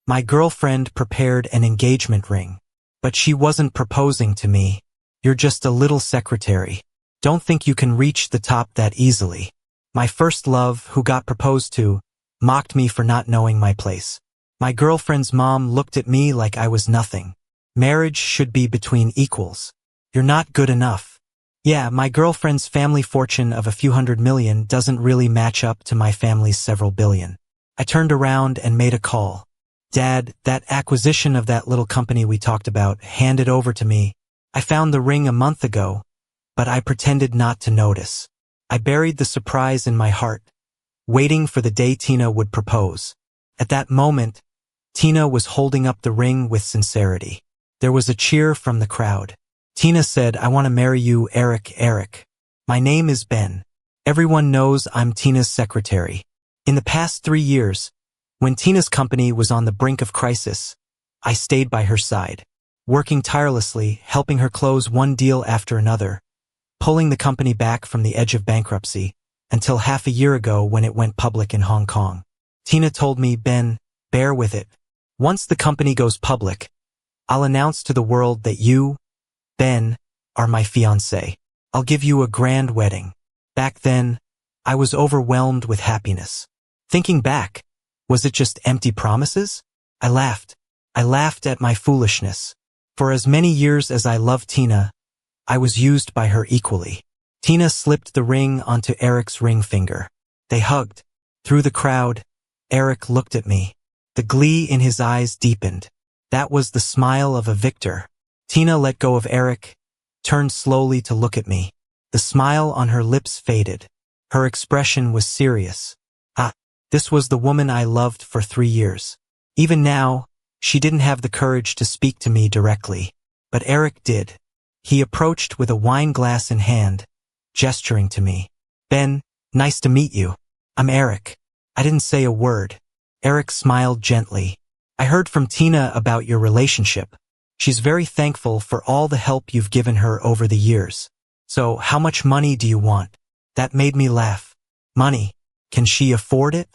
My girlfriend prepared an engagement ring. But she wasn't proposing to me. You're just a little secretary. Don't think you can reach the top that easily. My first love, who got proposed to, mocked me for not knowing my place. My girlfriend's mom looked at me like I was nothing. Marriage should be between equals. You're not good enough. Yeah, my girlfriend's family fortune of a few $100 million doesn't really match up to my family's several billion. I turned around and made a call. Dad, that acquisition of that little company we talked about, hand it over to me. I found the ring a month ago, but I pretended not to notice. I buried the surprise in my heart, waiting for the day Tina would propose. At that moment, Tina was holding up the ring with sincerity. There was a cheer from the crowd. Tina said, "I want to marry you, Eric. Eric. My name is Ben. Everyone knows I'm Tina's secretary." In the past 3 years, when Tina's company was on the brink of crisis, I stayed by her side, working tirelessly, helping her close one deal after another, pulling the company back from the edge of bankruptcy, until half a year ago when it went public in Hong Kong. Tina told me, "Ben, bear with it. Once the company goes public, I'll announce to the world that you, Ben, are my fiancé. I'll give you a grand wedding." Back then, I was overwhelmed with happiness. Thinking back, was it just empty promises? I laughed. I laughed at my foolishness. For as many years as I loved Tina, I was used by her equally. Tina slipped the ring onto Eric's ring finger. They hugged. Through the crowd, Eric looked at me. The glee in his eyes deepened. That was the smile of a victor. Tina let go of Eric, turned slowly to look at me. The smile on her lips faded. Her expression was serious. This was the woman I loved for 3 years. Even now, she didn't have the courage to speak to me directly. But Eric did. He approached with a wine glass in hand, gesturing to me. "Ben, nice to meet you. I'm Eric." I didn't say a word. Eric smiled gently. "I heard from Tina about your relationship. She's very thankful for all the help you've given her over the years. So, how much money do you want?" That made me laugh. Money? Can she afford it?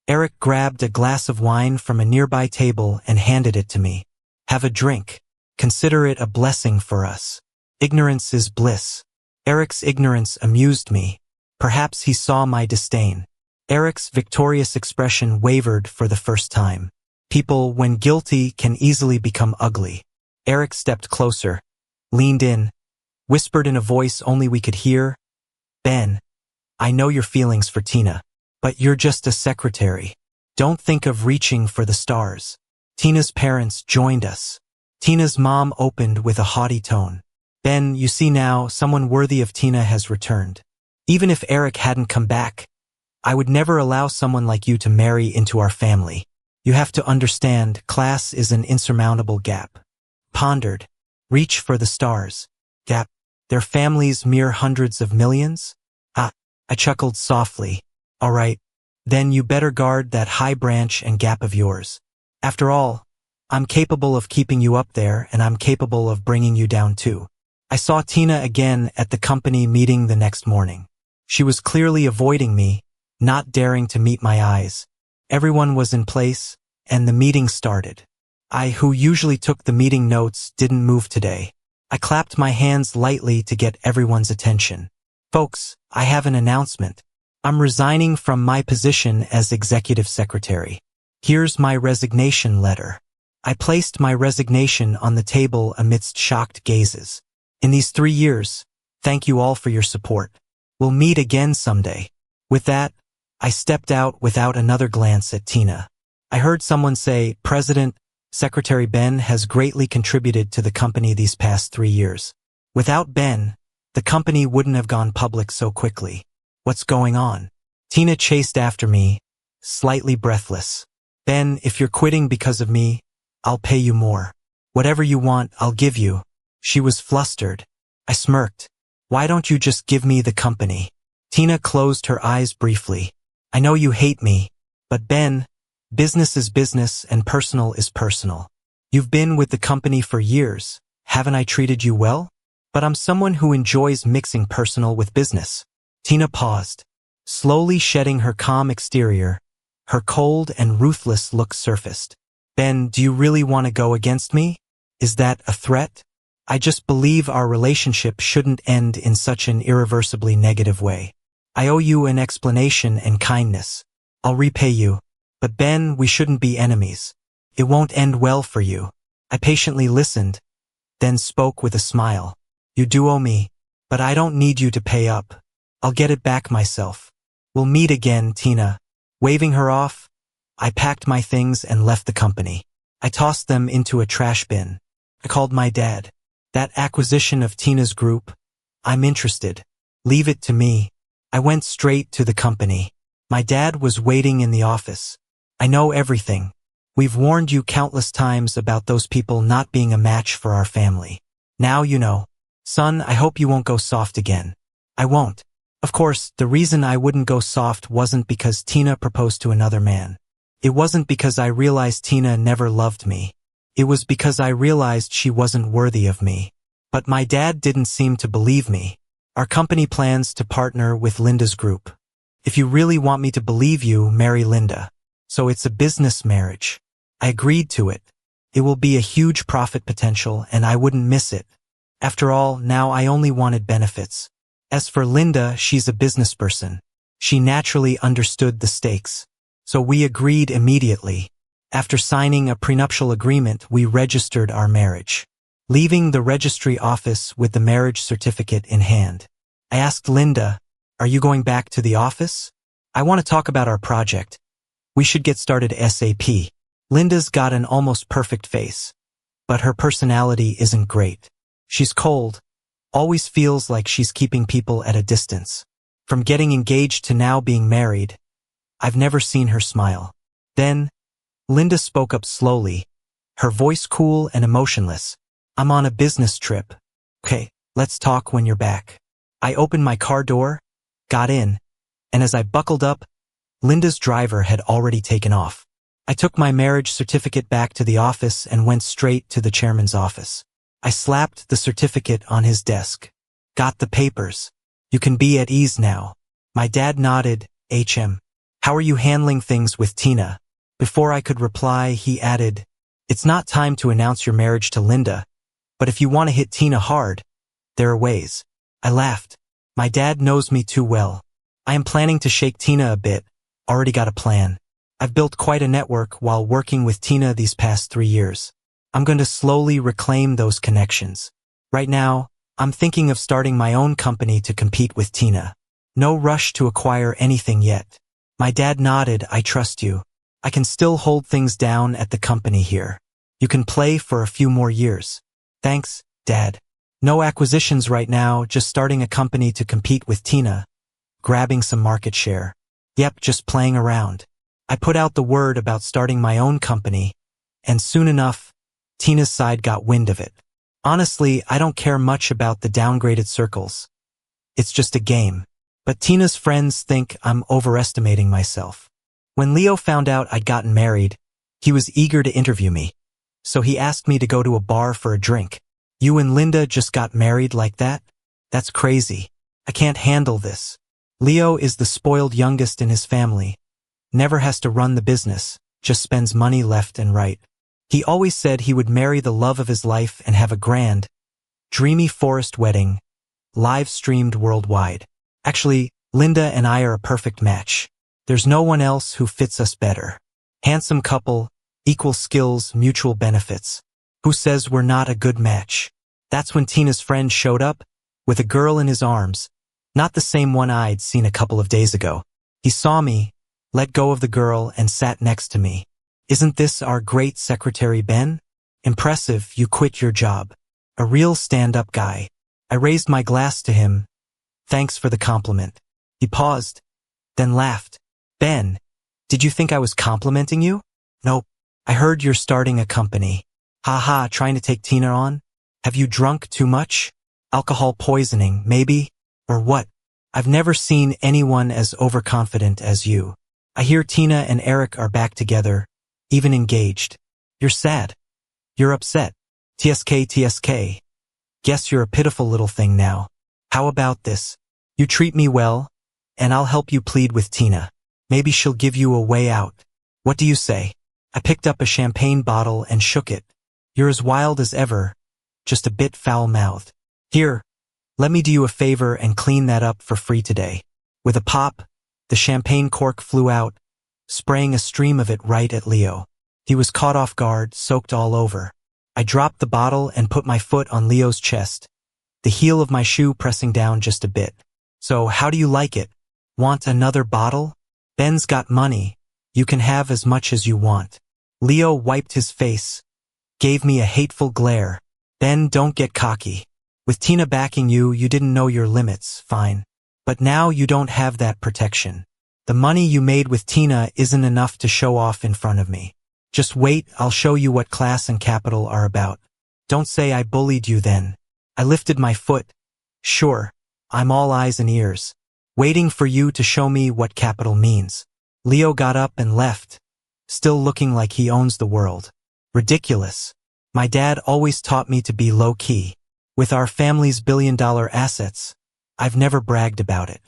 Eric grabbed a glass of wine from a nearby table and handed it to me. "Have a drink. Consider it a blessing for us. Ignorance is bliss." Eric's ignorance amused me. Perhaps he saw my disdain. Eric's victorious expression wavered for the first time. People, when guilty, can easily become ugly. Eric stepped closer, leaned in, whispered in a voice only we could hear, "Ben, I know your feelings for Tina, but you're just a secretary. Don't think of reaching for the stars." Tina's parents joined us. Tina's mom opened with a haughty tone. "Ben, you see now, someone worthy of Tina has returned. Even if Eric hadn't come back, I would never allow someone like you to marry into our family. You have to understand, class is an insurmountable gap." Pondered. Reach for the stars. Gap. Their families mere hundreds of millions? I chuckled softly. "All right, then you better guard that high branch and gap of yours. After all, I'm capable of keeping you up there, and I'm capable of bringing you down too." I saw Tina again at the company meeting the next morning. She was clearly avoiding me, not daring to meet my eyes. Everyone was in place, and the meeting started. I, who usually took the meeting notes, didn't move today. I clapped my hands lightly to get everyone's attention. "Folks, I have an announcement. I'm resigning from my position as executive secretary. Here's my resignation letter." I placed my resignation on the table amidst shocked gazes. "In these 3 years, thank you all for your support. We'll meet again someday." With that, I stepped out without another glance at Tina. I heard someone say, "President, Secretary Ben has greatly contributed to the company these past 3 years. Without Ben, the company wouldn't have gone public so quickly. What's going on?" Tina chased after me, slightly breathless. "Ben, if you're quitting because of me, I'll pay you more. Whatever you want, I'll give you." She was flustered. I smirked. "Why don't you just give me the company?" Tina closed her eyes briefly. "I know you hate me, but Ben, business is business and personal is personal. You've been with the company for years. Haven't I treated you well? But I'm someone who enjoys mixing personal with business." Tina paused, slowly shedding her calm exterior. Her cold and ruthless look surfaced. Ben, do you really want to go against me? Is that a threat? I just believe our relationship shouldn't end in such an irreversibly negative way. I owe you an explanation and kindness. I'll repay you. But Ben, we shouldn't be enemies. It won't end well for you. I patiently listened, then spoke with a smile. You do owe me, but I don't need you to pay up. I'll get it back myself. We'll meet again, Tina. Waving her off, I packed my things and left the company. I tossed them into a trash bin. I called my dad. That acquisition of Tina's group, I'm interested. Leave it to me. I went straight to the company. My dad was waiting in the office. I know everything. We've warned you countless times about those people not being a match for our family. Now you know. Son, I hope you won't go soft again. I won't. Of course, the reason I wouldn't go soft wasn't because Tina proposed to another man. It wasn't because I realized Tina never loved me. It was because I realized she wasn't worthy of me. But my dad didn't seem to believe me. Our company plans to partner with Linda's group. If you really want me to believe you, marry Linda. So it's a business marriage. I agreed to it. It will be a huge profit potential and I wouldn't miss it. After all, now I only wanted benefits. As for Linda, she's a business person. She naturally understood the stakes. So we agreed immediately. After signing a prenuptial agreement, we registered our marriage. Leaving the registry office with the marriage certificate in hand, I asked Linda, "Are you going back to the office? I want to talk about our project. We should get started ASAP." Linda's got an almost perfect face, but her personality isn't great. She's cold, always feels like she's keeping people at a distance. From getting engaged to now being married, I've never seen her smile. Then, Linda spoke up slowly, her voice cool and emotionless. "I'm on a business trip. Okay, let's talk when you're back." I opened my car door, got in, and as I buckled up, Linda's driver had already taken off. I took my marriage certificate back to the office and went straight to the chairman's office. I slapped the certificate on his desk. "Got the papers. You can be at ease now." My dad nodded. "HM. How are you handling things with Tina?" Before I could reply, he added, "It's not time to announce your marriage to Linda, but if you want to hit Tina hard, there are ways." I laughed. My dad knows me too well. I am planning to shake Tina a bit, already got a plan. I've built quite a network while working with Tina these past 3 years. I'm going to slowly reclaim those connections. Right now, I'm thinking of starting my own company to compete with Tina. No rush to acquire anything yet. My dad nodded. "I trust you. I can still hold things down at the company here. You can play for a few more years." "Thanks, Dad. No acquisitions right now, just starting a company to compete with Tina. Grabbing some market share. Yep, just playing around." I put out the word about starting my own company, and soon enough, Tina's side got wind of it. Honestly, I don't care much about the downgraded circles. It's just a game. But Tina's friends think I'm overestimating myself. When Leo found out I'd gotten married, he was eager to interview me. So he asked me to go to a bar for a drink. "You and Linda just got married like that? That's crazy. I can't handle this." Leo is the spoiled youngest in his family. Never has to run the business, just spends money left and right. He always said he would marry the love of his life and have a grand, dreamy forest wedding, live-streamed worldwide. Actually, Linda and I are a perfect match. There's no one else who fits us better. Handsome couple, equal skills, mutual benefits. Who says we're not a good match? That's when Tina's friend showed up, with a girl in his arms, not the same one I'd seen a couple of days ago. He saw me, let go of the girl, and sat next to me. "Isn't this our great secretary, Ben? Impressive, you quit your job. A real stand-up guy." I raised my glass to him. "Thanks for the compliment." He paused, then laughed. "Ben, did you think I was complimenting you?" "Nope. I heard you're starting a company." "Haha, trying to take Tina on? Have you drunk too much? Alcohol poisoning, maybe? Or what? I've never seen anyone as overconfident as you. I hear Tina and Eric are back together, even engaged. You're sad. You're upset. TSK. Guess you're a pitiful little thing now. How about this? You treat me well, and I'll help you plead with Tina. Maybe she'll give you a way out. What do you say?" I picked up a champagne bottle and shook it. You're as wild as ever, just a bit foul-mouthed. Here, let me do you a favor and clean that up for free today. With a pop, the champagne cork flew out, spraying a stream of it right at Leo. He was caught off guard, soaked all over. I dropped the bottle and put my foot on Leo's chest, the heel of my shoe pressing down just a bit. So, how do you like it? Want another bottle? Ben's got money. You can have as much as you want. Leo wiped his face, gave me a hateful glare. Ben, don't get cocky. With Tina backing you, you didn't know your limits, fine. But now you don't have that protection. The money you made with Tina isn't enough to show off in front of me. Just wait, I'll show you what class and capital are about. Don't say I bullied you then. I lifted my foot. Sure, I'm all eyes and ears, waiting for you to show me what capital means. Leo got up and left, still looking like he owns the world. Ridiculous. My dad always taught me to be low-key. With our family's billion-dollar assets, I've never bragged about it.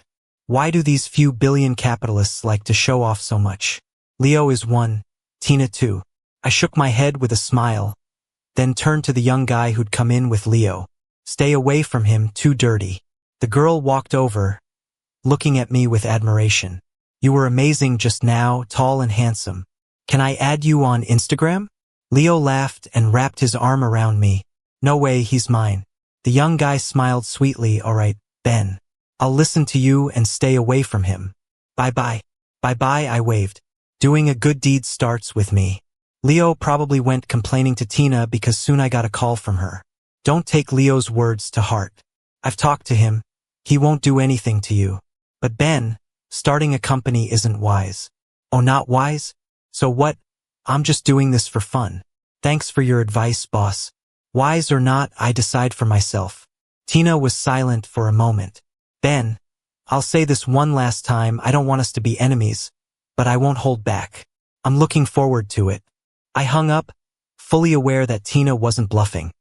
Why do these few billion capitalists like to show off so much? Leo is one, Tina two. I shook my head with a smile, then turned to the young guy who'd come in with Leo. Stay away from him, too dirty. The girl walked over, looking at me with admiration. You were amazing just now, tall and handsome. Can I add you on Instagram? Leo laughed and wrapped his arm around me. No way, he's mine. The young guy smiled sweetly. All right, Ben. I'll listen to you and stay away from him. Bye-bye. Bye-bye, I waved. Doing a good deed starts with me. Leo probably went complaining to Tina because soon I got a call from her. Don't take Leo's words to heart. I've talked to him. He won't do anything to you. But Ben, starting a company isn't wise. Oh, not wise? So what? I'm just doing this for fun. Thanks for your advice, boss. Wise or not, I decide for myself. Tina was silent for a moment. Ben, I'll say this one last time, I don't want us to be enemies, but I won't hold back. I'm looking forward to it. I hung up, fully aware that Tina wasn't bluffing.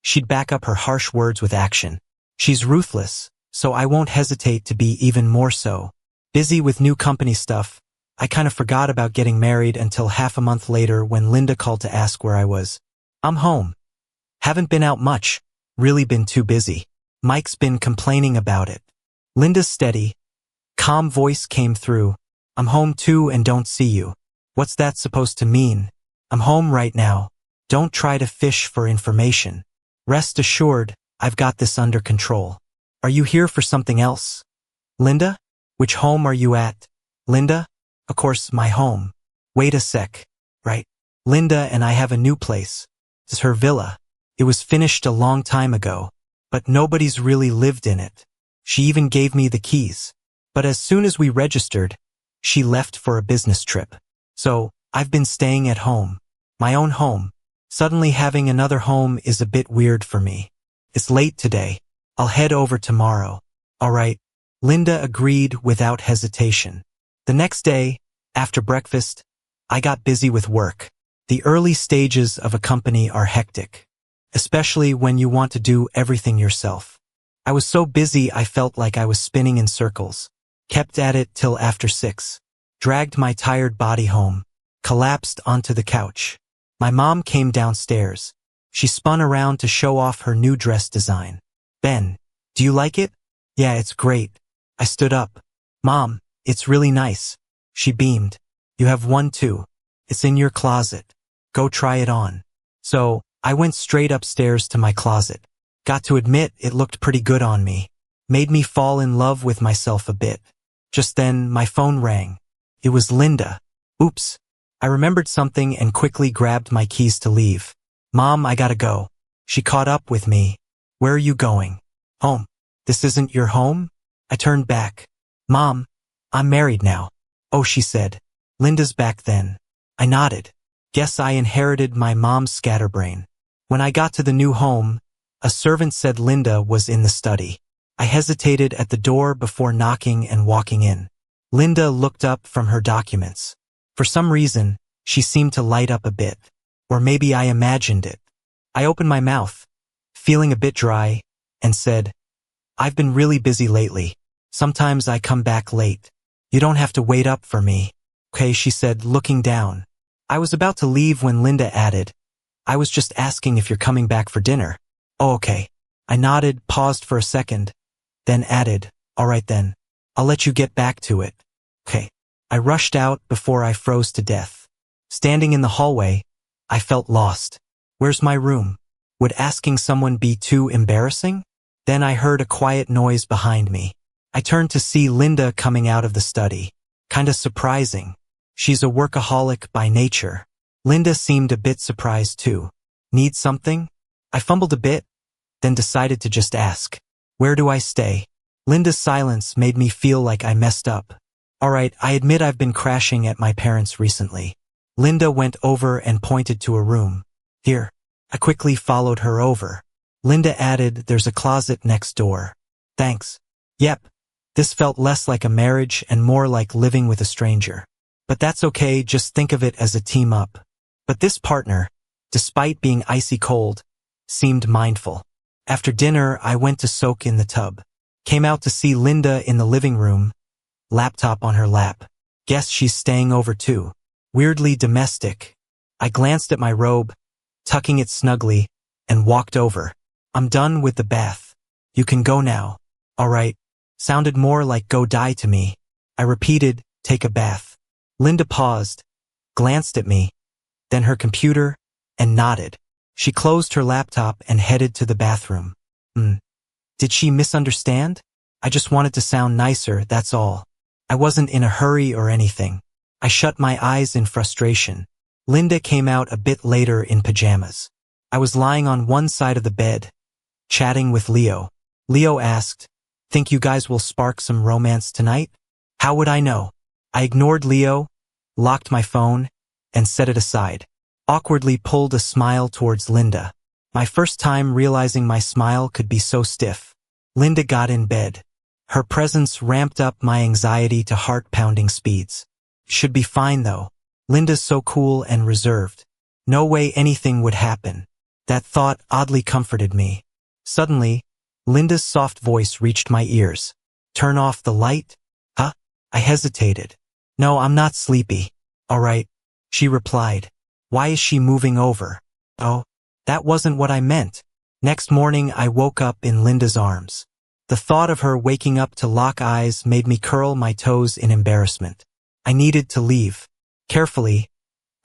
She'd back up her harsh words with action. She's ruthless, so I won't hesitate to be even more so. Busy with new company stuff, I kind of forgot about getting married until half a month later when Linda called to ask where I was. I'm home. Haven't been out much, really been too busy. Mike's been complaining about it. Linda's steady, calm voice came through. I'm home too and don't see you. What's that supposed to mean? I'm home right now. Don't try to fish for information. Rest assured, I've got this under control. Are you here for something else? Linda? Which home are you at? Linda? Of course, my home. Wait a sec. Right. Linda and I have a new place. It's her villa. It was finished a long time ago, but nobody's really lived in it. She even gave me the keys. But as soon as we registered, she left for a business trip. So, I've been staying at home. My own home. Suddenly having another home is a bit weird for me. It's late today. I'll head over tomorrow. All right. Linda agreed without hesitation. The next day, after breakfast, I got busy with work. The early stages of a company are hectic, especially when you want to do everything yourself. I was so busy I felt like I was spinning in circles. Kept at it till after 6. Dragged my tired body home. Collapsed onto the couch. My mom came downstairs. She spun around to show off her new dress design. Ben, do you like it? Yeah, it's great. I stood up. Mom, it's really nice. She beamed. You have one too. It's in your closet. Go try it on. So, I went straight upstairs to my closet. Got to admit, it looked pretty good on me. Made me fall in love with myself a bit. Just then, my phone rang. It was Linda. Oops. I remembered something and quickly grabbed my keys to leave. Mom, I gotta go. She caught up with me. Where are you going? Home. This isn't your home? I turned back. Mom, I'm married now. Oh, she said. Linda's back then. I nodded. Guess I inherited my mom's scatterbrain. When I got to the new home, a servant said Linda was in the study. I hesitated at the door before knocking and walking in. Linda looked up from her documents. For some reason, she seemed to light up a bit. Or maybe I imagined it. I opened my mouth, feeling a bit dry, and said, I've been really busy lately. Sometimes I come back late. You don't have to wait up for me. Okay, she said, looking down. I was about to leave when Linda added, I was just asking if you're coming back for dinner. Oh, okay. I nodded, paused for a second, then added, all right then. I'll let you get back to it. Okay. I rushed out before I froze to death. Standing in the hallway, I felt lost. Where's my room? Would asking someone be too embarrassing? Then I heard a quiet noise behind me. I turned to see Linda coming out of the study. Kinda surprising. She's a workaholic by nature. Linda seemed a bit surprised too. Need something? I fumbled a bit, then decided to just ask. Where do I stay? Linda's silence made me feel like I messed up. Alright, I admit I've been crashing at my parents' recently. Linda went over and pointed to a room. Here. I quickly followed her over. Linda added, there's a closet next door. Thanks. Yep. This felt less like a marriage and more like living with a stranger. But that's okay, just think of it as a team up. But this partner, despite being icy cold, seemed mindful. After dinner, I went to soak in the tub. Came out to see Linda in the living room, laptop on her lap. Guess she's staying over too. Weirdly domestic. I glanced at my robe, tucking it snugly, and walked over. I'm done with the bath. You can go now. Alright. Sounded more like go die to me. I repeated, take a bath. Linda paused, glanced at me, then her computer, and nodded. She closed her laptop and headed to the bathroom. Did she misunderstand? I just wanted to sound nicer, that's all. I wasn't in a hurry or anything. I shut my eyes in frustration. Linda came out a bit later in pajamas. I was lying on one side of the bed, chatting with Leo. Leo asked, think you guys will spark some romance tonight? How would I know? I ignored Leo, locked my phone, and set it aside. Awkwardly pulled a smile towards Linda. My first time realizing my smile could be so stiff. Linda got in bed. Her presence ramped up my anxiety to heart-pounding speeds. Should be fine though. Linda's so cool and reserved. No way anything would happen. That thought oddly comforted me. Suddenly, Linda's soft voice reached my ears. Turn off the light? Huh? I hesitated. No, I'm not sleepy. All right, she replied. Why is she moving over? Oh, that wasn't what I meant. Next morning, I woke up in Linda's arms. The thought of her waking up to lock eyes made me curl my toes in embarrassment. I needed to leave. Carefully,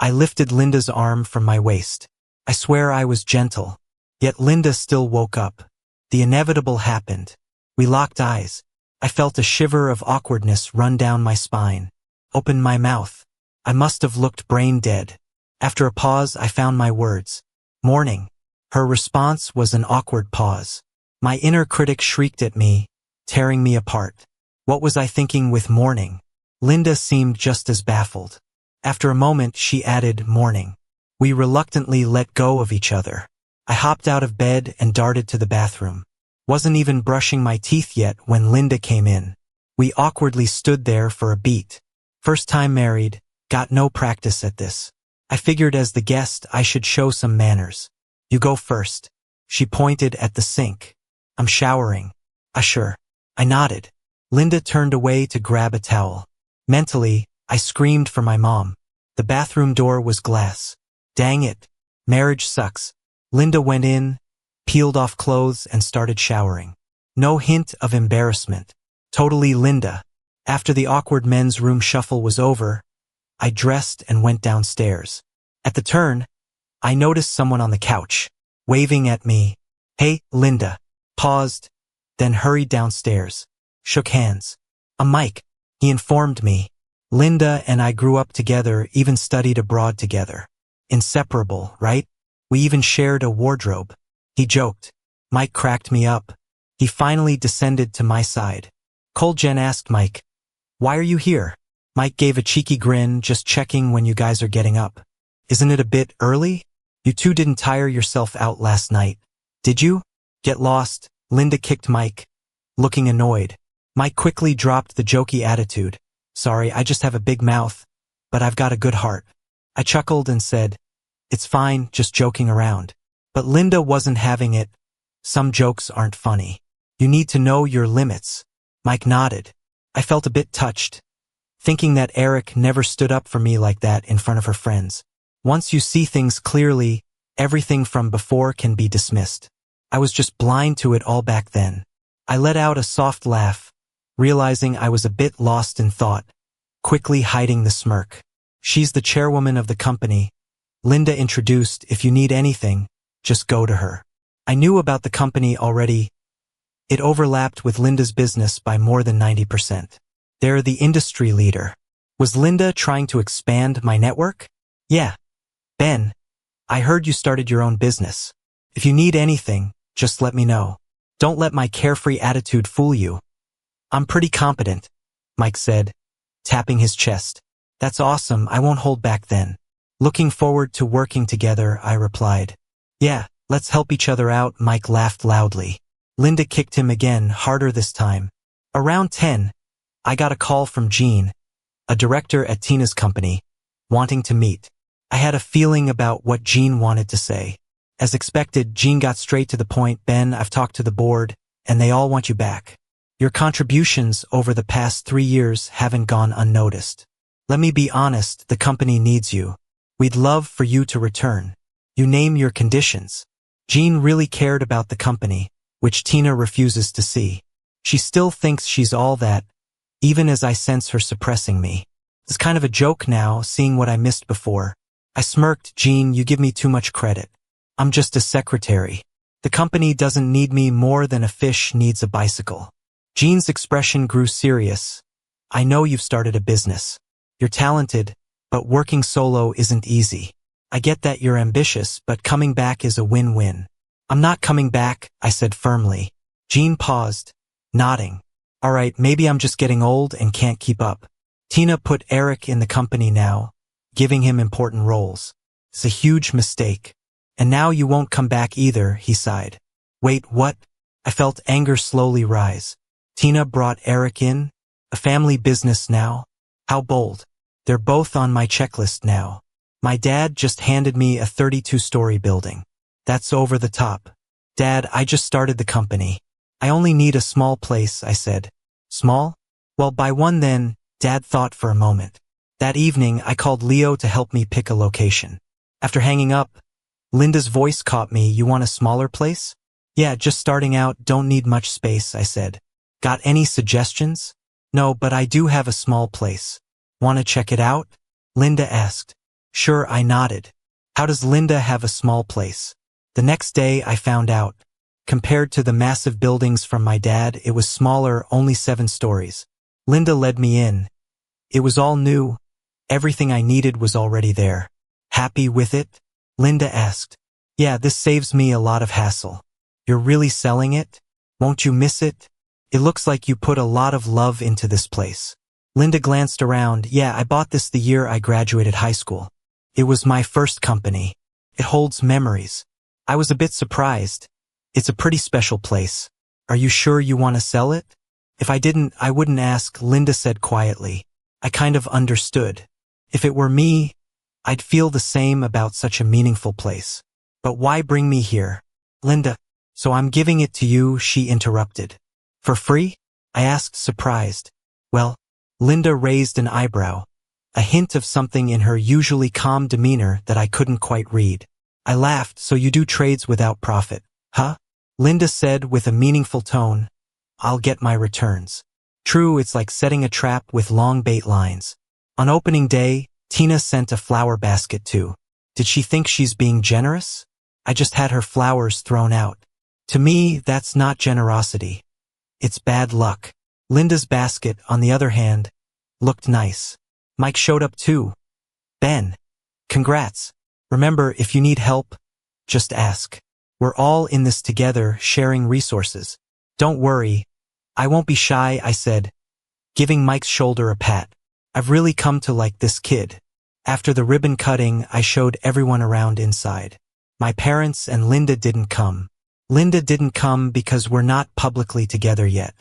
I lifted Linda's arm from my waist. I swear I was gentle. Yet Linda still woke up. The inevitable happened. We locked eyes. I felt a shiver of awkwardness run down my spine. Opened my mouth. I must have looked brain dead. After a pause, I found my words. Morning. Her response was an awkward pause. My inner critic shrieked at me, tearing me apart. What was I thinking with morning? Linda seemed just as baffled. After a moment, she added, morning. We reluctantly let go of each other. I hopped out of bed and darted to the bathroom. Wasn't even brushing my teeth yet when Linda came in. We awkwardly stood there for a beat. First time married, got no practice at this. I figured as the guest I should show some manners. You go first. She pointed at the sink. I'm showering. Sure. I nodded. Linda turned away to grab a towel. Mentally, I screamed for my mom. The bathroom door was glass. Dang it. Marriage sucks. Linda went in, peeled off clothes and started showering. No hint of embarrassment. Totally Linda. After the awkward men's room shuffle was over, I dressed and went downstairs. At the turn, I noticed someone on the couch, waving at me. Hey, Linda. Paused, then hurried downstairs. Shook hands. Mike. He informed me. Linda and I grew up together, even studied abroad together. Inseparable, right? We even shared a wardrobe. He joked. Mike cracked me up. He finally descended to my side. Jen asked Mike, why are you here? Mike gave a cheeky grin, just checking when you guys are getting up. Isn't it a bit early? You two didn't tire yourself out last night, did you? Get lost, Linda kicked Mike, looking annoyed. Mike quickly dropped the jokey attitude. Sorry, I just have a big mouth, but I've got a good heart. I chuckled and said, it's fine, just joking around. But Linda wasn't having it. Some jokes aren't funny. You need to know your limits. Mike nodded. I felt a bit touched, thinking that Eric never stood up for me like that in front of her friends. Once you see things clearly, everything from before can be dismissed. I was just blind to it all back then. I let out a soft laugh, realizing I was a bit lost in thought, quickly hiding the smirk. She's the chairwoman of the company. Linda introduced. If you need anything, just go to her. I knew about the company already. It overlapped with Linda's business by more than 90%. They're the industry leader. Was Linda trying to expand my network? Yeah. Ben, I heard you started your own business. If you need anything, just let me know. Don't let my carefree attitude fool you. I'm pretty competent, Mike said, tapping his chest. That's awesome, I won't hold back then. Looking forward to working together, I replied. Yeah, let's help each other out, Mike laughed loudly. Linda kicked him again, harder this time. Around 10, I got a call from Jean, a director at Tina's company, wanting to meet. I had a feeling about what Jean wanted to say. As expected, Jean got straight to the point. Ben, I've talked to the board, and they all want you back. Your contributions over the past 3 years haven't gone unnoticed. Let me be honest, the company needs you. We'd love for you to return. You name your conditions. Jean really cared about the company, which Tina refuses to see. She still thinks she's all that, even as I sense her suppressing me. It's kind of a joke now, seeing what I missed before. I smirked. Jean, you give me too much credit. I'm just a secretary. The company doesn't need me more than a fish needs a bicycle. Jean's expression grew serious. I know you've started a business. You're talented, but working solo isn't easy. I get that you're ambitious, but coming back is a win-win. I'm not coming back, I said firmly. Jean paused, nodding. All right, maybe I'm just getting old and can't keep up. Tina put Eric in the company now, giving him important roles. It's a huge mistake. And now you won't come back either, he sighed. Wait, what? I felt anger slowly rise. Tina brought Eric in? A family business now? How bold. They're both on my checklist now. My dad just handed me a 32-story building. That's over the top. Dad, I just started the company. I only need a small place, I said. Small? Well, buy one then, Dad thought for a moment. That evening, I called Leo to help me pick a location. After hanging up, Linda's voice caught me. You want a smaller place? Yeah, just starting out, don't need much space, I said. Got any suggestions? No, but I do have a small place. Want to check it out? Linda asked. Sure, I nodded. How does Linda have a small place? The next day I found out. Compared to the massive buildings from my dad, it was smaller, only 7 stories. Linda led me in. It was all new. Everything I needed was already there. Happy with it? Linda asked. Yeah, this saves me a lot of hassle. You're really selling it? Won't you miss it? It looks like you put a lot of love into this place. Linda glanced around. Yeah, I bought this the year I graduated high school. It was my first company. It holds memories. I was a bit surprised. It's a pretty special place. Are you sure you want to sell it? If I didn't, I wouldn't ask, Linda said quietly. I kind of understood. If it were me, I'd feel the same about such a meaningful place. But why bring me here? Linda, so I'm giving it to you, she interrupted. For free? I asked, surprised. Well, Linda raised an eyebrow, a hint of something in her usually calm demeanor that I couldn't quite read. I laughed. So you do trades without profit, huh? Linda said with a meaningful tone. I'll get my returns. True, it's like setting a trap with long bait lines. On opening day, Tina sent a flower basket too. Did she think she's being generous? I just had her flowers thrown out. To me, that's not generosity. It's bad luck. Linda's basket, on the other hand, looked nice. Mike showed up too. Ben, congrats. Remember, if you need help, just ask. We're all in this together, sharing resources. Don't worry. I won't be shy, I said, giving Mike's shoulder a pat. I've really come to like this kid. After the ribbon cutting, I showed everyone around inside. My parents and Linda didn't come. Linda didn't come because we're not publicly together yet.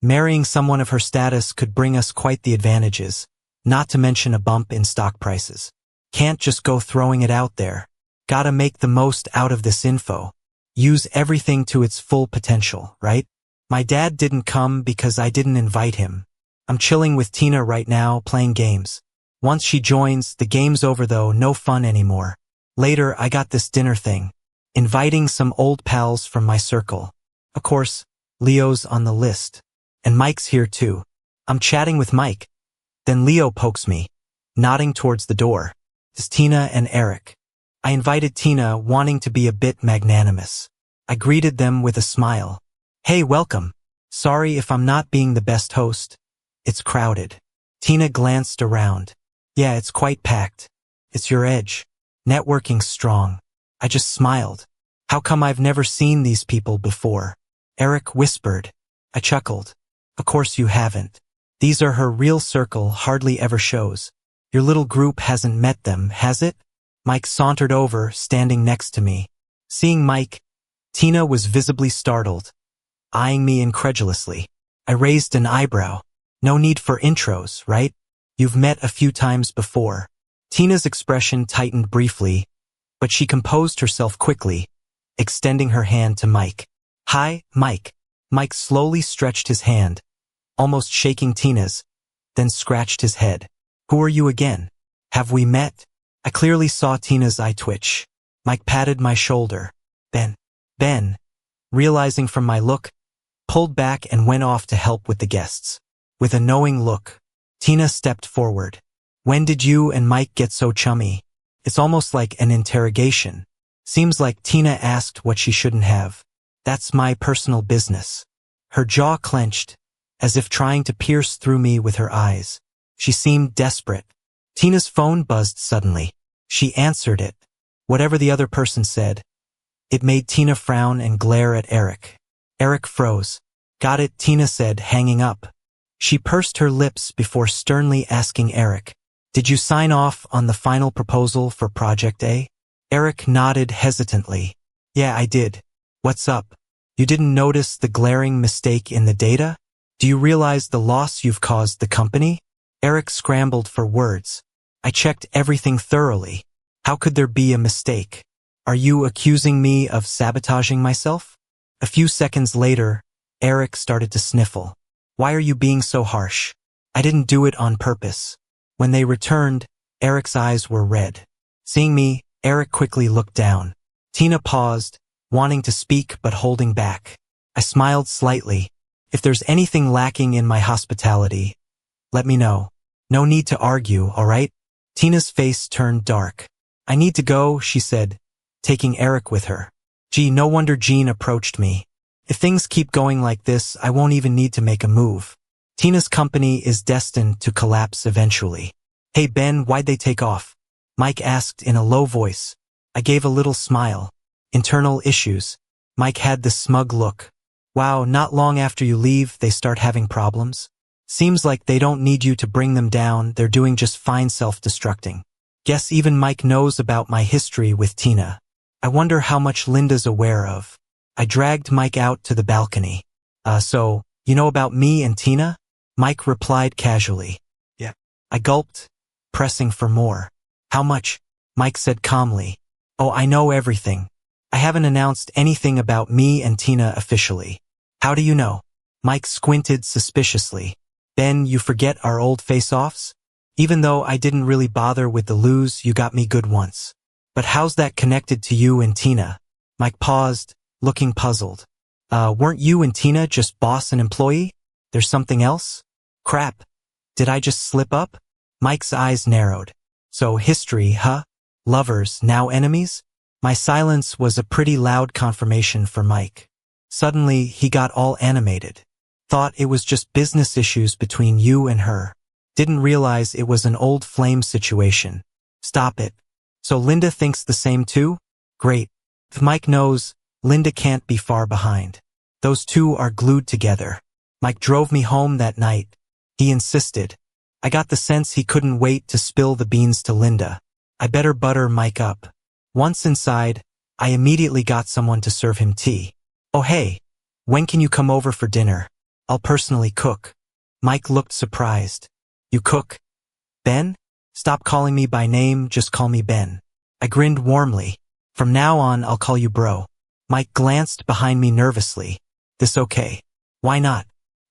Marrying someone of her status could bring us quite the advantages, not to mention a bump in stock prices. Can't just go throwing it out there. Gotta make the most out of this info. Use everything to its full potential, right? My dad didn't come because I didn't invite him. I'm chilling with Tina right now, playing games. Once she joins, the game's over though, no fun anymore. Later, I got this dinner thing. Inviting some old pals from my circle. Of course, Leo's on the list. And Mike's here too. I'm chatting with Mike. Then Leo pokes me, nodding towards the door. It's Tina and Eric. I invited Tina, wanting to be a bit magnanimous. I greeted them with a smile. Hey, welcome. Sorry if I'm not being the best host. It's crowded. Tina glanced around. Yeah, it's quite packed. It's your edge. Networking's strong. I just smiled. How come I've never seen these people before? Eric whispered. I chuckled. Of course you haven't. These are her real circle, hardly ever shows. Your little group hasn't met them, has it? Mike sauntered over, standing next to me. Seeing Mike, Tina was visibly startled, eyeing me incredulously. I raised an eyebrow. No need for intros, right? You've met a few times before. Tina's expression tightened briefly, but she composed herself quickly, extending her hand to Mike. Hi, Mike. Mike slowly stretched his hand, almost shaking Tina's, then scratched his head. Who are you again? Have we met? I clearly saw Tina's eye twitch. Mike patted my shoulder. Ben, realizing from my look, pulled back and went off to help with the guests. With a knowing look, Tina stepped forward. When did you and Mike get so chummy? It's almost like an interrogation. Seems like Tina asked what she shouldn't have. That's my personal business. Her jaw clenched, as if trying to pierce through me with her eyes. She seemed desperate. Tina's phone buzzed suddenly. She answered it. Whatever the other person said, it made Tina frown and glare at Eric. Eric froze. Got it, Tina said, hanging up. She pursed her lips before sternly asking Eric, did you sign off on the final proposal for Project A? Eric nodded hesitantly. Yeah, I did. What's up? You didn't notice the glaring mistake in the data? Do you realize the loss you've caused the company? Eric scrambled for words. I checked everything thoroughly. How could there be a mistake? Are you accusing me of sabotaging myself? A few seconds later, Eric started to sniffle. Why are you being so harsh? I didn't do it on purpose. When they returned, Eric's eyes were red. Seeing me, Eric quickly looked down. Tina paused, wanting to speak but holding back. I smiled slightly. If there's anything lacking in my hospitality, let me know. No need to argue, all right? Tina's face turned dark. I need to go, she said, taking Eric with her. Gee, no wonder Jean approached me. If things keep going like this, I won't even need to make a move. Tina's company is destined to collapse eventually. Hey Ben, why'd they take off? Mike asked in a low voice. I gave a little smile. Internal issues. Mike had the smug look. Wow, not long after you leave, they start having problems? Seems like they don't need you to bring them down, they're doing just fine self-destructing. Guess even Mike knows about my history with Tina. I wonder how much Linda's aware of. I dragged Mike out to the balcony. So, you know about me and Tina? Mike replied casually. Yeah. I gulped, pressing for more. How much? Mike said calmly. Oh, I know everything. I haven't announced anything about me and Tina officially. How do you know? Mike squinted suspiciously. Ben, you forget our old face-offs? Even though I didn't really bother with the lose, you got me good once. But how's that connected to you and Tina? Mike paused, looking puzzled. Weren't you and Tina just boss and employee? There's something else? Crap. Did I just slip up? Mike's eyes narrowed. So history, huh? Lovers, now enemies? My silence was a pretty loud confirmation for Mike. Suddenly, he got all animated. Thought it was just business issues between you and her. Didn't realize it was an old flame situation. Stop it. So Linda thinks the same too? Great. If Mike knows, Linda can't be far behind. Those two are glued together. Mike drove me home that night. He insisted. I got the sense he couldn't wait to spill the beans to Linda. I better butter Mike up. Once inside, I immediately got someone to serve him tea. Oh hey, when can you come over for dinner? I'll personally cook. Mike looked surprised. You cook? Ben? Stop calling me by name, just call me Ben. I grinned warmly. From now on, I'll call you bro. Mike glanced behind me nervously. This okay? Why not?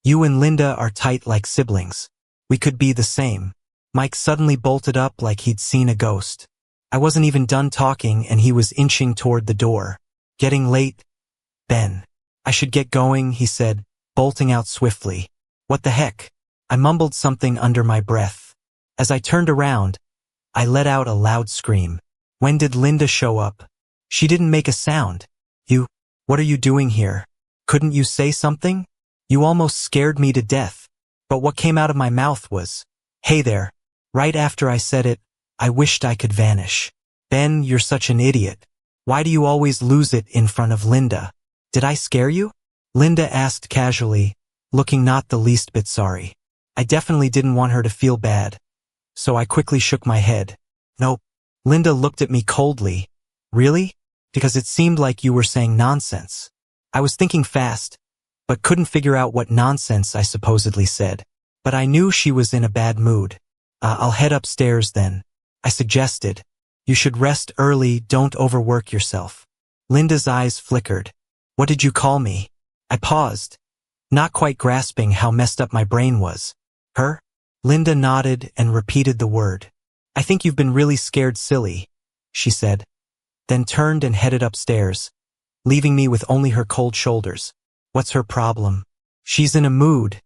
You and Linda are tight like siblings. We could be the same. Mike suddenly bolted up like he'd seen a ghost. I wasn't even done talking and he was inching toward the door. Getting late? Ben. I should get going, he said, bolting out swiftly. What the heck? I mumbled something under my breath. As I turned around, I let out a loud scream. When did Linda show up? She didn't make a sound. What are you doing here? Couldn't you say something? You almost scared me to death. But what came out of my mouth was, "Hey there." Right after I said it, I wished I could vanish. Ben, you're such an idiot. Why do you always lose it in front of Linda? Did I scare you? Linda asked casually, looking not the least bit sorry. I definitely didn't want her to feel bad, so I quickly shook my head. Nope. Linda looked at me coldly. Really? Because it seemed like you were saying nonsense. I was thinking fast, but couldn't figure out what nonsense I supposedly said. But I knew she was in a bad mood. I'll head upstairs then, I suggested. You should rest early, don't overwork yourself. Linda's eyes flickered. What did you call me? I paused, not quite grasping how messed up my brain was. Her? Linda nodded and repeated the word. I think you've been really scared silly, she said, then turned and headed upstairs, leaving me with only her cold shoulders. What's her problem? She's in a mood,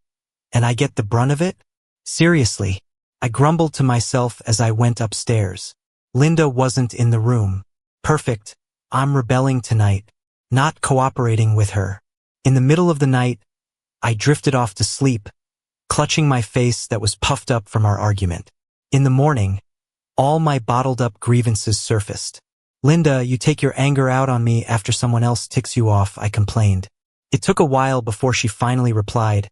and I get the brunt of it? Seriously, I grumbled to myself as I went upstairs. Linda wasn't in the room. Perfect, I'm rebelling tonight, not cooperating with her. In the middle of the night, I drifted off to sleep, clutching my face that was puffed up from our argument. In the morning, all my bottled-up grievances surfaced. Linda, you take your anger out on me after someone else ticks you off, I complained. It took a while before she finally replied,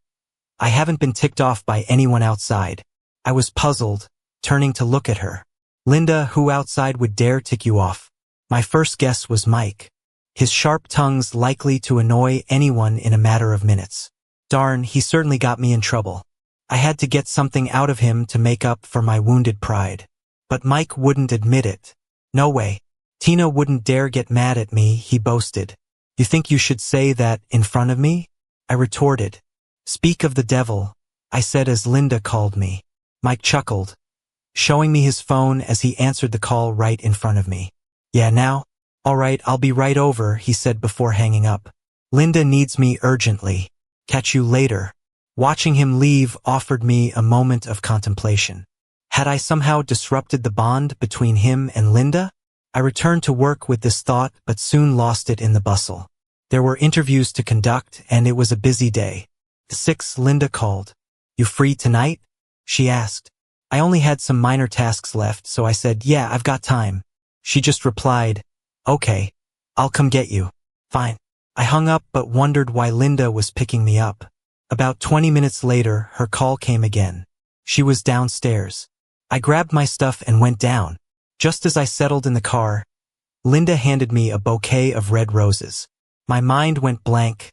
I haven't been ticked off by anyone outside. I was puzzled, turning to look at her. Linda, who outside would dare tick you off? My first guess was Mike. His sharp tongue's likely to annoy anyone in a matter of minutes. Darn, he certainly got me in trouble. I had to get something out of him to make up for my wounded pride. But Mike wouldn't admit it. No way. Tina wouldn't dare get mad at me, he boasted. You think you should say that in front of me? I retorted. Speak of the devil, I said as Linda called me. Mike chuckled, showing me his phone as he answered the call right in front of me. Yeah, now? All right, I'll be right over, he said before hanging up. Linda needs me urgently. Catch you later. Watching him leave offered me a moment of contemplation. Had I somehow disrupted the bond between him and Linda? I returned to work with this thought, but soon lost it in the bustle. There were interviews to conduct, and it was a busy day. At 6, Linda called. You free tonight? She asked. I only had some minor tasks left, so I said, yeah, I've got time. She just replied, okay, I'll come get you. Fine. I hung up but wondered why Linda was picking me up. About 20 minutes later, her call came again. She was downstairs. I grabbed my stuff and went down. Just as I settled in the car, Linda handed me a bouquet of red roses. My mind went blank,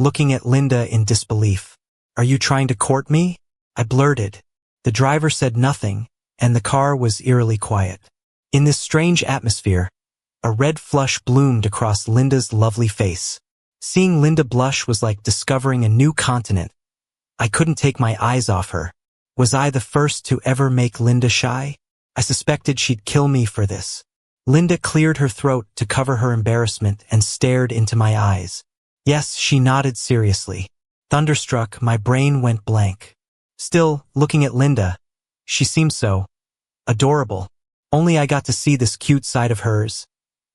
looking at Linda in disbelief. Are you trying to court me? I blurted. The driver said nothing, and the car was eerily quiet. In this strange atmosphere, a red flush bloomed across Linda's lovely face. Seeing Linda blush was like discovering a new continent. I couldn't take my eyes off her. Was I the first to ever make Linda shy? I suspected she'd kill me for this. Linda cleared her throat to cover her embarrassment and stared into my eyes. Yes, she nodded seriously. Thunderstruck, my brain went blank. Still, looking at Linda, she seemed so adorable. Only I got to see this cute side of hers,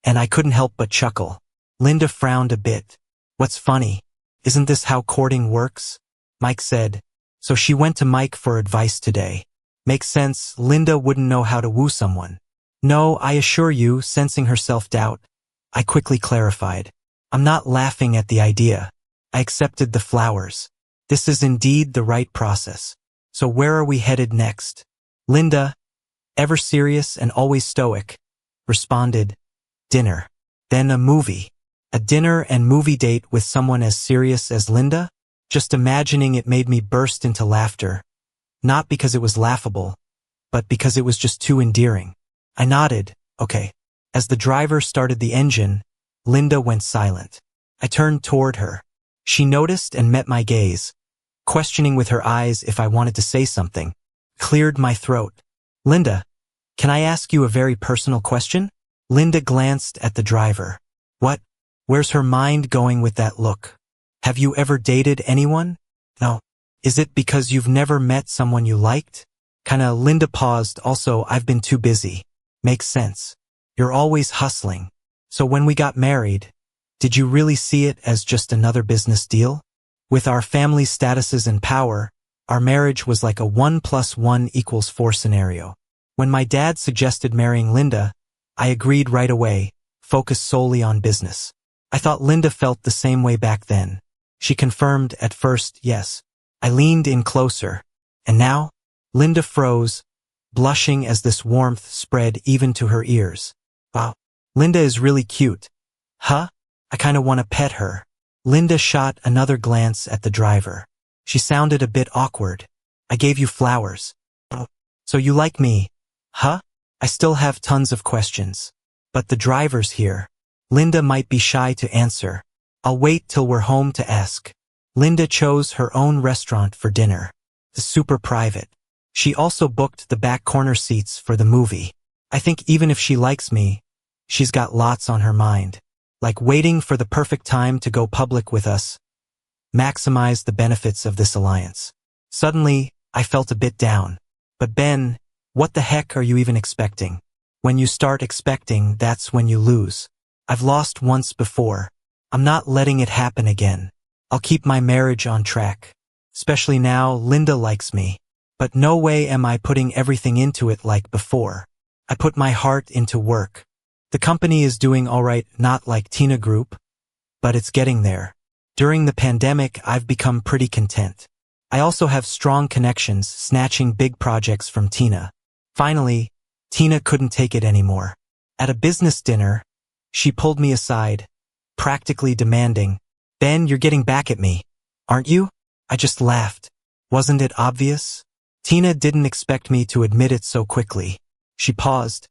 and I couldn't help but chuckle. Linda frowned a bit. What's funny? Isn't this how courting works? Mike said. So she went to Mike for advice today. Makes sense, Linda wouldn't know how to woo someone. No, I assure you, sensing her self-doubt, I quickly clarified. I'm not laughing at the idea. I accepted the flowers. This is indeed the right process. So where are we headed next? Linda, ever serious and always stoic, responded, dinner. Then a movie. A dinner and movie date with someone as serious as Linda? Just imagining it made me burst into laughter. Not because it was laughable, but because it was just too endearing. I nodded, okay. As the driver started the engine, Linda went silent. I turned toward her. She noticed and met my gaze, questioning with her eyes if I wanted to say something. Cleared my throat. Linda, can I ask you a very personal question? Linda glanced at the driver. What? Where's her mind going with that look? Have you ever dated anyone? No. Is it because you've never met someone you liked? Linda paused. Also, I've been too busy. Makes sense. You're always hustling. So when we got married, did you really see it as just another business deal? With our family statuses and power, our marriage was like a 1 + 1 = 4 scenario. When my dad suggested marrying Linda, I agreed right away, focused solely on business. I thought Linda felt the same way back then. She confirmed at first, yes. I leaned in closer. And now? Linda froze, blushing as this warmth spread even to her ears. Wow. Linda is really cute. Huh? I kinda wanna pet her. Linda shot another glance at the driver. She sounded a bit awkward. I gave you flowers. Oh, so you like me? Huh? I still have tons of questions. But the driver's here. Linda might be shy to answer. I'll wait till we're home to ask. Linda chose her own restaurant for dinner. Super private. She also booked the back corner seats for the movie. I think even if she likes me, she's got lots on her mind. Like waiting for the perfect time to go public with us. Maximize the benefits of this alliance. Suddenly, I felt a bit down. But Ben, what the heck are you even expecting? When you start expecting, that's when you lose. I've lost once before. I'm not letting it happen again. I'll keep my marriage on track. Especially now, Linda likes me. But no way am I putting everything into it like before. I put my heart into work. The company is doing alright, not like Tina Group, but it's getting there. During the pandemic, I've become pretty content. I also have strong connections, snatching big projects from Tina. Finally, Tina couldn't take it anymore. At a business dinner, she pulled me aside, practically demanding, Ben, you're getting back at me, aren't you? I just laughed. Wasn't it obvious? Tina didn't expect me to admit it so quickly. She paused,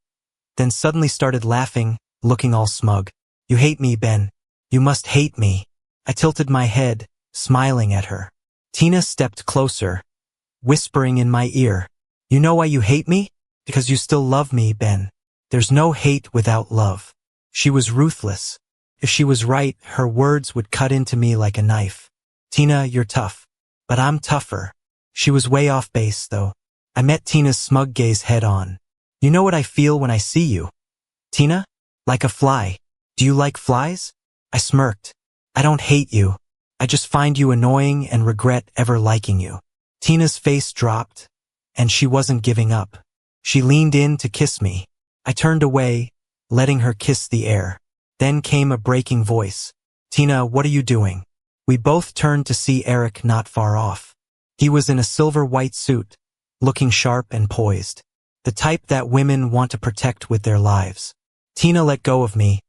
then suddenly started laughing, looking all smug. You hate me, Ben. You must hate me. I tilted my head, smiling at her. Tina stepped closer, whispering in my ear. You know why you hate me? Because you still love me, Ben. There's no hate without love. She was ruthless. If she was right, her words would cut into me like a knife. Tina, you're tough. But I'm tougher. She was way off base, though. I met Tina's smug gaze head on. You know what I feel when I see you? Tina? Like a fly. Do you like flies? I smirked. I don't hate you. I just find you annoying and regret ever liking you. Tina's face dropped, and she wasn't giving up. She leaned in to kiss me. I turned away, letting her kiss the air. Then came a breaking voice. Tina, what are you doing? We both turned to see Eric not far off. He was in a silver-white suit, looking sharp and poised. The type that women want to protect with their lives. Tina let go of me,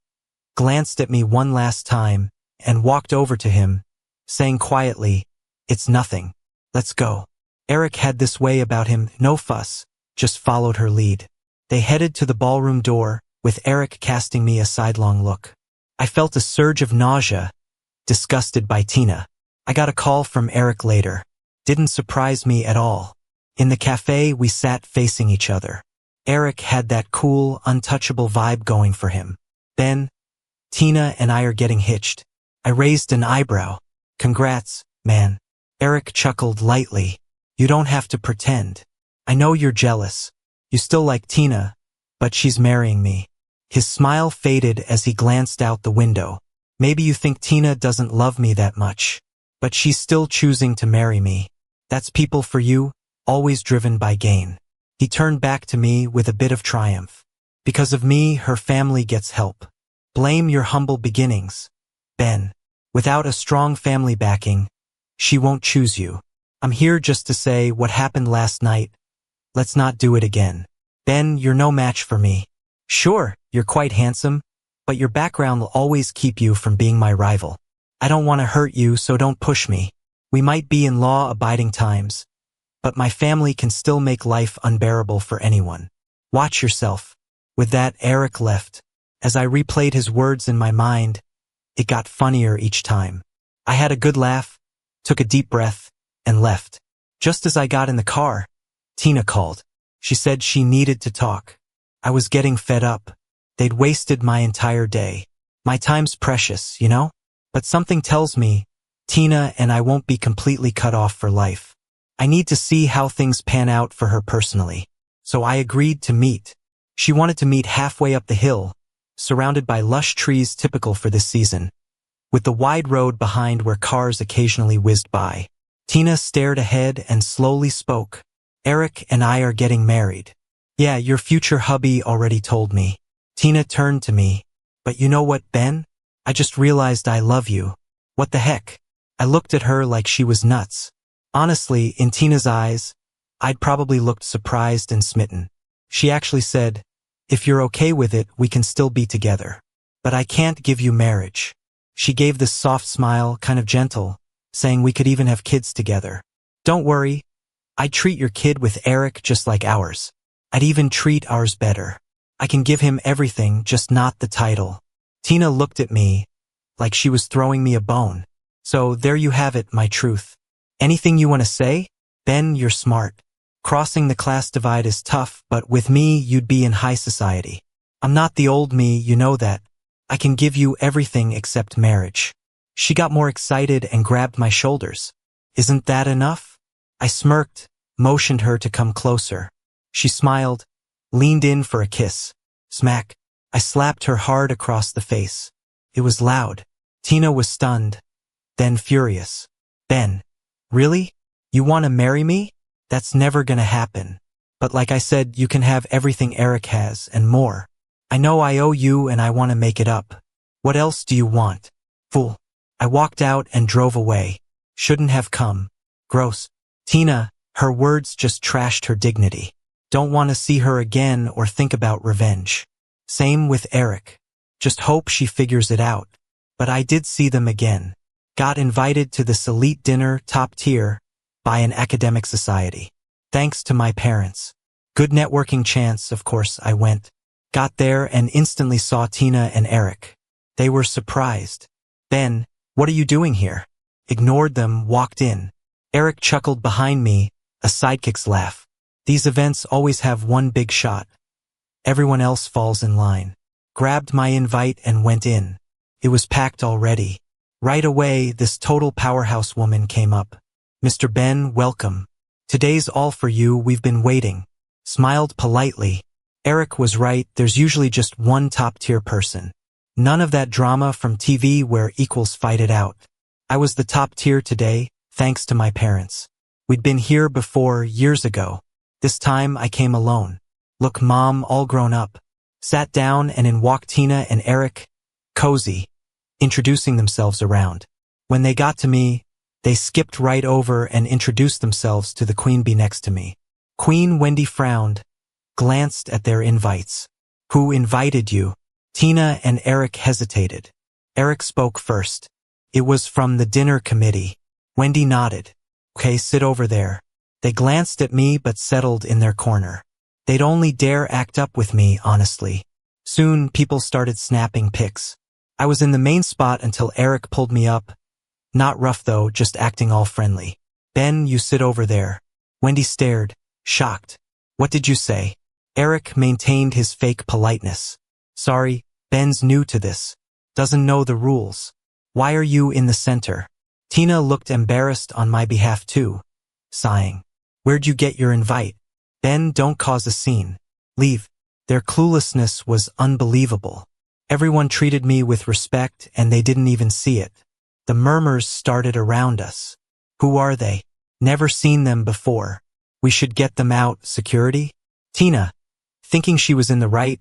glanced at me one last time, and walked over to him, saying quietly, It's nothing. Let's go. Eric had this way about him, no fuss, just followed her lead. They headed to the ballroom door, with Eric casting me a sidelong look. I felt a surge of nausea, disgusted by Tina. I got a call from Eric later. Didn't surprise me at all. In the cafe, we sat facing each other. Eric had that cool, untouchable vibe going for him. Ben, Tina and I are getting hitched. I raised an eyebrow. Congrats, man. Eric chuckled lightly. You don't have to pretend. I know you're jealous. You still like Tina, but she's marrying me. His smile faded as he glanced out the window. Maybe you think Tina doesn't love me that much, but she's still choosing to marry me. That's people for you, always driven by gain. He turned back to me with a bit of triumph. Because of me, her family gets help. Blame your humble beginnings, Ben. Without a strong family backing, she won't choose you. I'm here just to say what happened last night. Let's not do it again. Ben, you're no match for me. Sure, you're quite handsome, but your background will always keep you from being my rival. I don't want to hurt you, so don't push me. We might be in law-abiding times, but my family can still make life unbearable for anyone. Watch yourself. With that, Eric left. As I replayed his words in my mind, it got funnier each time. I had a good laugh, took a deep breath, and left. Just as I got in the car, Tina called. She said she needed to talk. I was getting fed up. They'd wasted my entire day. My time's precious, you know? But something tells me Tina and I won't be completely cut off for life. I need to see how things pan out for her personally. So I agreed to meet. She wanted to meet halfway up the hill, surrounded by lush trees typical for this season, with the wide road behind where cars occasionally whizzed by. Tina stared ahead and slowly spoke. Eric and I are getting married. Yeah, your future hubby already told me. Tina turned to me. But you know what, Ben? I just realized I love you. What the heck? I looked at her like she was nuts. Honestly, in Tina's eyes, I'd probably looked surprised and smitten. She actually said, if you're okay with it, we can still be together. But I can't give you marriage. She gave this soft smile, kind of gentle, saying we could even have kids together. Don't worry. I'd treat your kid with Eric just like ours. I'd even treat ours better. I can give him everything, just not the title. Tina looked at me like she was throwing me a bone. So there you have it, my truth. Anything you want to say? Ben, you're smart. Crossing the class divide is tough, but with me, you'd be in high society. I'm not the old me, you know that. I can give you everything except marriage. She got more excited and grabbed my shoulders. Isn't that enough? I smirked, motioned her to come closer. She smiled, leaned in for a kiss. Smack. I slapped her hard across the face. It was loud. Tina was stunned, then furious. Ben, really? You want to marry me? That's never gonna happen. But like I said, you can have everything Eric has and more. I know I owe you and I want to make it up. What else do you want? Fool. I walked out and drove away. Shouldn't have come. Gross. Tina, her words just trashed her dignity. Don't want to see her again or think about revenge. Same with Eric. Just hope she figures it out. But I did see them again. Got invited to this elite dinner, top tier, by an academic society. Thanks to my parents. Good networking chance, of course, I went. Got there and instantly saw Tina and Eric. They were surprised. Ben, what are you doing here? Ignored them, walked in. Eric chuckled behind me, a sidekick's laugh. These events always have one big shot. Everyone else falls in line. Grabbed my invite and went in. It was packed already. Right away, this total powerhouse woman came up. Mr. Ben, welcome. Today's all for you, we've been waiting. Smiled politely. Eric was right, there's usually just one top-tier person. None of that drama from TV where equals fight it out. I was the top tier today, thanks to my parents. We'd been here before, years ago. This time I came alone. Look, Mom, all grown up. Sat down and in walked Tina and Eric, cozy, introducing themselves around. When they got to me, they skipped right over and introduced themselves to the queen bee next to me. Queen Wendy frowned, glanced at their invites. Who invited you? Tina and Eric hesitated. Eric spoke first. It was from the dinner committee. Wendy nodded. Okay, sit over there. They glanced at me but settled in their corner. They'd only dare act up with me, honestly. Soon, people started snapping pics. I was in the main spot until Eric pulled me up. Not rough though, just acting all friendly. Ben, you sit over there. Wendy stared, shocked. What did you say? Eric maintained his fake politeness. Sorry, Ben's new to this. Doesn't know the rules. Why are you in the center? Tina looked embarrassed on my behalf too, sighing. Where'd you get your invite? Ben, don't cause a scene. Leave. Their cluelessness was unbelievable. Everyone treated me with respect and they didn't even see it. The murmurs started around us. Who are they? Never seen them before. We should get them out, security? Tina, thinking she was in the right,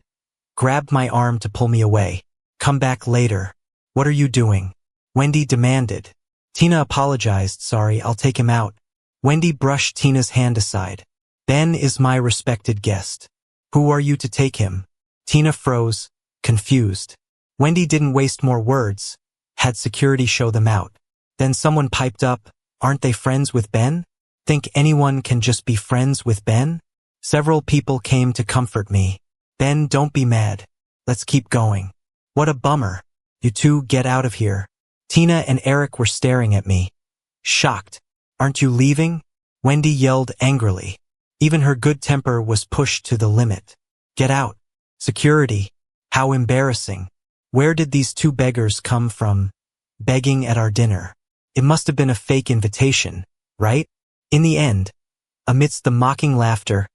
grabbed my arm to pull me away. Come back later. What are you doing? Wendy demanded. Tina apologized. Sorry, I'll take him out. Wendy brushed Tina's hand aside. Ben is my respected guest. Who are you to take him? Tina froze, confused. Wendy didn't waste more words, had security show them out. Then someone piped up, aren't they friends with Ben? Think anyone can just be friends with Ben? Several people came to comfort me. Ben, don't be mad. Let's keep going. What a bummer. You two get out of here. Tina and Eric were staring at me. Shocked. Aren't you leaving? Wendy yelled angrily. Even her good temper was pushed to the limit. Get out. Security. How embarrassing. Where did these two beggars come from? Begging at our dinner. It must have been a fake invitation, right? In the end, amidst the mocking laughter,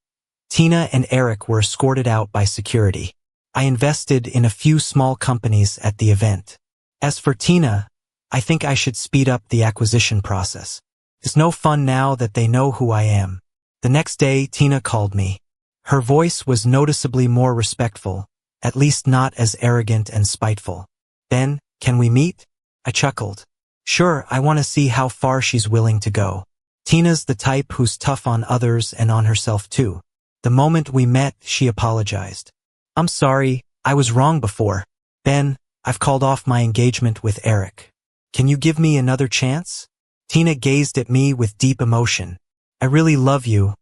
Tina and Eric were escorted out by security. I invested in a few small companies at the event. As for Tina, I think I should speed up the acquisition process. It's no fun now that they know who I am. The next day, Tina called me. Her voice was noticeably more respectful, at least not as arrogant and spiteful. "Ben, can we meet?" I chuckled. "Sure, I want to see how far she's willing to go." Tina's the type who's tough on others and on herself too. The moment we met, she apologized. "I'm sorry, I was wrong before. Ben, I've called off my engagement with Eric. Can you give me another chance?" Tina gazed at me with deep emotion. "I really love you.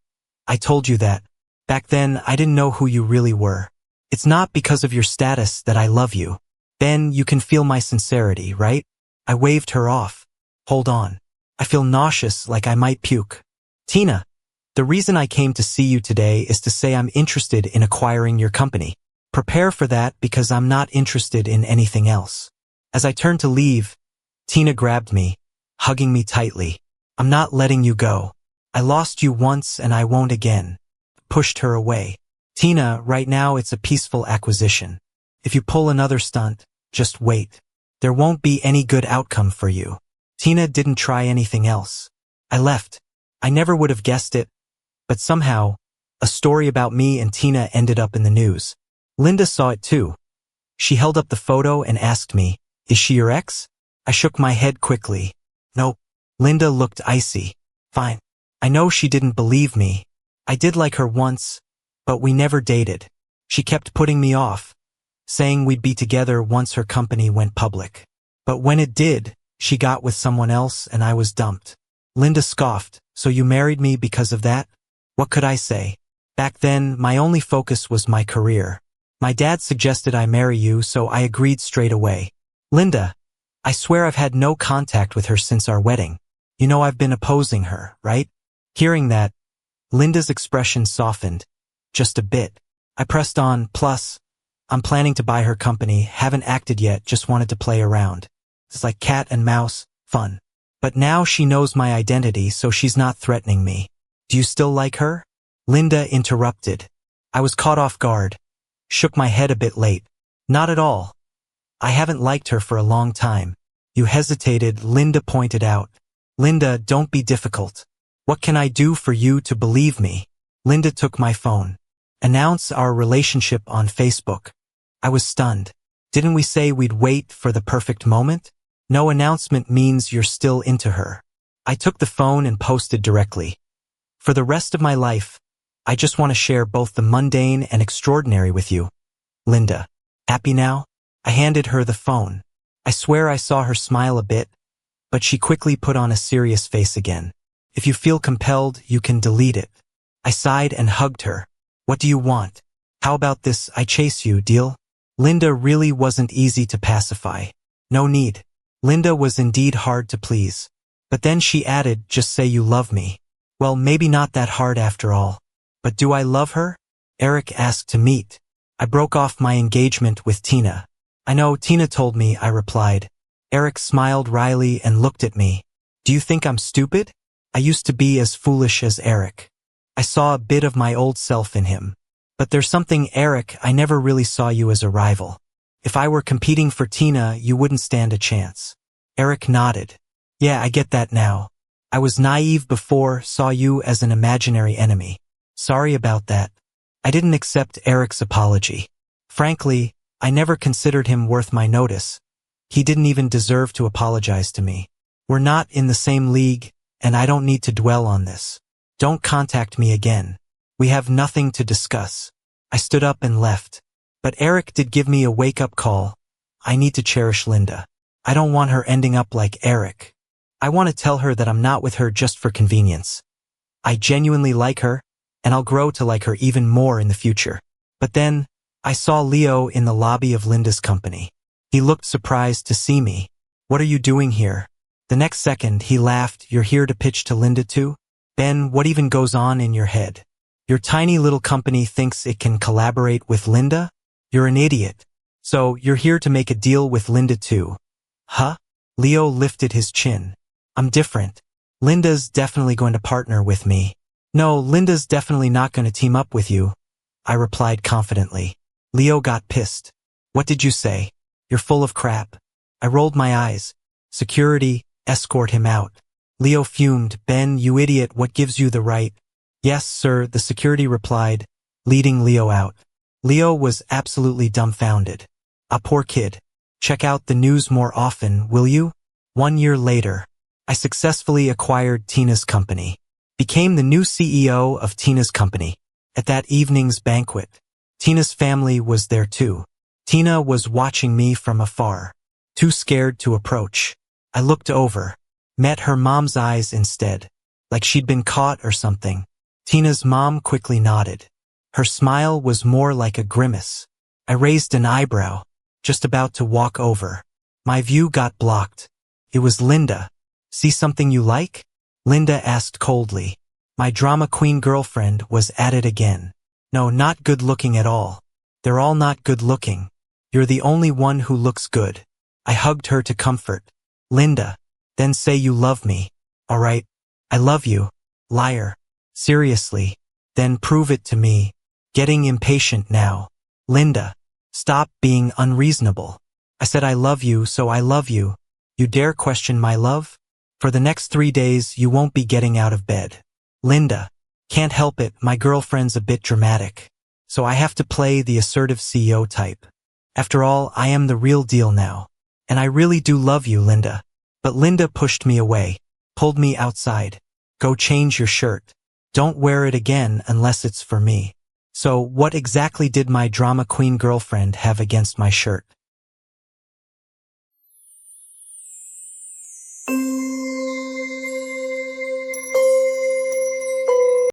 I told you that. Back then, I didn't know who you really were. It's not because of your status that I love you. Ben, you can feel my sincerity, right?" I waved her off. "Hold on. I feel nauseous, like I might puke." "Tina, the reason I came to see you today is to say I'm interested in acquiring your company. Prepare for that because I'm not interested in anything else." As I turned to leave, Tina grabbed me, hugging me tightly. "I'm not letting you go. I lost you once and I won't again." Pushed her away. "Tina, right now it's a peaceful acquisition. If you pull another stunt, just wait. There won't be any good outcome for you." Tina didn't try anything else. I left. I never would have guessed it, but somehow, a story about me and Tina ended up in the news. Linda saw it too. She held up the photo and asked me, "Is she your ex?" I shook my head quickly. "Nope." Linda looked icy. "Fine. I know she didn't believe me. I did like her once, but we never dated. She kept putting me off, saying we'd be together once her company went public. But when it did, she got with someone else and I was dumped." Linda scoffed. "So you married me because of that?" What could I say? Back then, my only focus was my career. My dad suggested I marry you, so I agreed straight away. "Linda, I swear I've had no contact with her since our wedding. You know I've been opposing her, right?" Hearing that, Linda's expression softened, just a bit. I pressed on, "Plus, I'm planning to buy her company, haven't acted yet, just wanted to play around. It's like cat and mouse, fun. But now she knows my identity, so she's not threatening me." "Do you still like her?" Linda interrupted. I was caught off guard. Shook my head a bit late. "Not at all. I haven't liked her for a long time." "You hesitated," Linda pointed out. "Linda, don't be difficult. What can I do for you to believe me?" Linda took my phone. "Announce our relationship on Facebook." I was stunned. "Didn't we say we'd wait for the perfect moment?" "No announcement means you're still into her." I took the phone and posted directly. "For the rest of my life, I just want to share both the mundane and extraordinary with you. Linda. Happy now?" I handed her the phone. I swear I saw her smile a bit, but she quickly put on a serious face again. "If you feel compelled, you can delete it." I sighed and hugged her. "What do you want? How about this, I chase you, deal?" Linda really wasn't easy to pacify. "No need." Linda was indeed hard to please. But then she added, "Just say you love me." Well, maybe not that hard after all. But do I love her? Eric asked to meet. I broke off my engagement with Tina. "I know, Tina told me," I replied. Eric smiled wryly and looked at me. "Do you think I'm stupid?" I used to be as foolish as Eric. I saw a bit of my old self in him. "But there's something, Eric, I never really saw you as a rival. If I were competing for Tina, you wouldn't stand a chance." Eric nodded. "Yeah, I get that now. I was naive before, saw you as an imaginary enemy. Sorry about that." I didn't accept Eric's apology. Frankly, I never considered him worth my notice. He didn't even deserve to apologize to me. We're not in the same league, and I don't need to dwell on this. Don't contact me again. We have nothing to discuss. I stood up and left. But Eric did give me a wake-up call. I need to cherish Linda. I don't want her ending up like Eric. I want to tell her that I'm not with her just for convenience. I genuinely like her, and I'll grow to like her even more in the future. But then, I saw Leo in the lobby of Linda's company. He looked surprised to see me. "What are you doing here?" The next second, he laughed. "You're here to pitch to Linda too? Ben, what even goes on in your head?" Your tiny little company thinks it can collaborate with Linda? You're an idiot. So, you're here to make a deal with Linda too. Huh? Leo lifted his chin. I'm different. Linda's definitely going to partner with me. No, Linda's definitely not going to team up with you, I replied confidently. Leo got pissed. What did you say? You're full of crap. I rolled my eyes. Security, escort him out. Leo fumed. Ben, you idiot, what gives you the right? Yes, sir, the security replied, leading Leo out. Leo was absolutely dumbfounded. Ah, poor kid. Check out the news more often, will you? 1 year later, I successfully acquired Tina's company. Became the new CEO of Tina's company. At that evening's banquet, Tina's family was there too. Tina was watching me from afar, too scared to approach. I looked over, met her mom's eyes instead, like she'd been caught or something. Tina's mom quickly nodded. Her smile was more like a grimace. I raised an eyebrow, just about to walk over. My view got blocked. It was Linda. See something you like? Linda asked coldly. My drama queen girlfriend was at it again. No, not good looking at all. They're all not good looking. You're the only one who looks good. I hugged her to comfort. Linda, then say you love me. All right. I love you. Liar. Seriously. Then prove it to me. Getting impatient now. Linda, stop being unreasonable. I said I love you, so I love you. You dare question my love? For the next 3 days, you won't be getting out of bed. Linda, can't help it, my girlfriend's a bit dramatic. So I have to play the assertive CEO type. After all, I am the real deal now. And I really do love you, Linda. But Linda pushed me away, pulled me outside. Go change your shirt. Don't wear it again unless it's for me. So what exactly did my drama queen girlfriend have against my shirt?